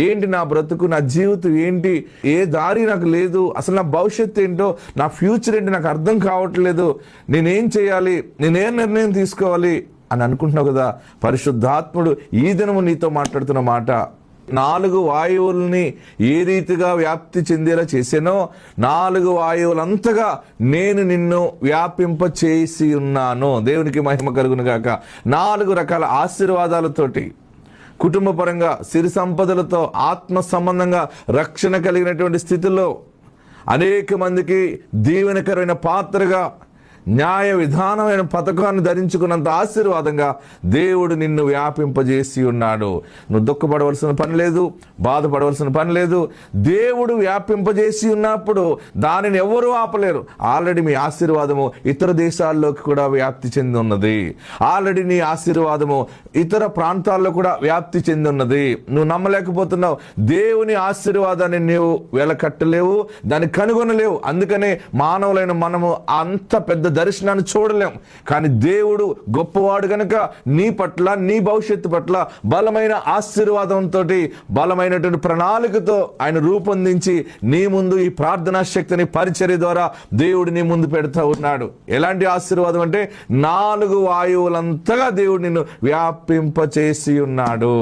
ఏంటి నా బ్రతుకు, నా జీవితం ఏంటి, ఏ దారి నాకు లేదు, అసలు నా భవిష్యత్తు ఏంటో, నా ఫ్యూచర్ ఏంటి నాకు అర్థం కావట్లేదు, నేనేం చేయాలి, నేనేం నిర్ణయం తీసుకోవాలి అని అనుకుంటున్నావు కదా. పరిశుద్ధాత్ముడు ఈ దినము నీతో మాట్లాడుతున్న మాట, 4 వాయువుల్ని ఏ రీతిగా వ్యాప్తి చెందేలా చేశానో 4 వాయువులంతగా నేను నిన్ను వ్యాపింప చేసి ఉన్నాను. దేవునికి మహిమ కలుగును గాక. 4 రకాల ఆశీర్వాదాలతోటి, కుటుంబపరంగా, సిరి సంపదలతో, ఆత్మ సంబంధంగా రక్షణ కలిగినటువంటి స్థితిలో, అనేక మందికి దీవెనకరమైన పాత్రగా, న్యాయ విధానమైన పథకాన్ని ధరించుకున్నంత ఆశీర్వాదంగా దేవుడు నిన్ను వ్యాపింపజేసి ఉన్నాడు. నువ్వు దుఃఖపడవలసిన పని లేదు, బాధపడవలసిన పని లేదు. దేవుడు వ్యాపింపజేసి ఉన్నప్పుడు దానిని ఎవరూ ఆపలేరు. ఆల్రెడీ మీ ఆశీర్వాదము ఇతర దేశాల్లోకి కూడా వ్యాప్తి చెంది ఉన్నది. ఆల్రెడీ నీ ఆశీర్వాదము ఇతర ప్రాంతాల్లో కూడా వ్యాప్తి చెంది ఉన్నది. నువ్వు నమ్మలేకపోతున్నావు. దేవుని ఆశీర్వాదాన్ని నీవు వెలకట్టలేవు, దాన్ని కనుగొనలేవు. అందుకనే మానవులైన మనము అంత పెద్ద దర్శనాన్ని చూడలేం. కానీ దేవుడు గొప్పవాడు కనుక నీ పట్ల, నీ భవిష్యత్తు పట్ల బలమైన ఆశీర్వాదంతో, బలమైనటువంటి ప్రణాళికతో ఆయన రూపొందించి నీ ముందు ఈ ప్రార్థనా శక్తిని పరిచర్య ద్వారా దేవుడు నీ ముందు పెడతా ఉన్నాడు. ఎలాంటి ఆశీర్వాదం అంటే 4 వాయువులంతగా దేవుడు నిన్ను వ్యాపింపచేసి ఉన్నాడు.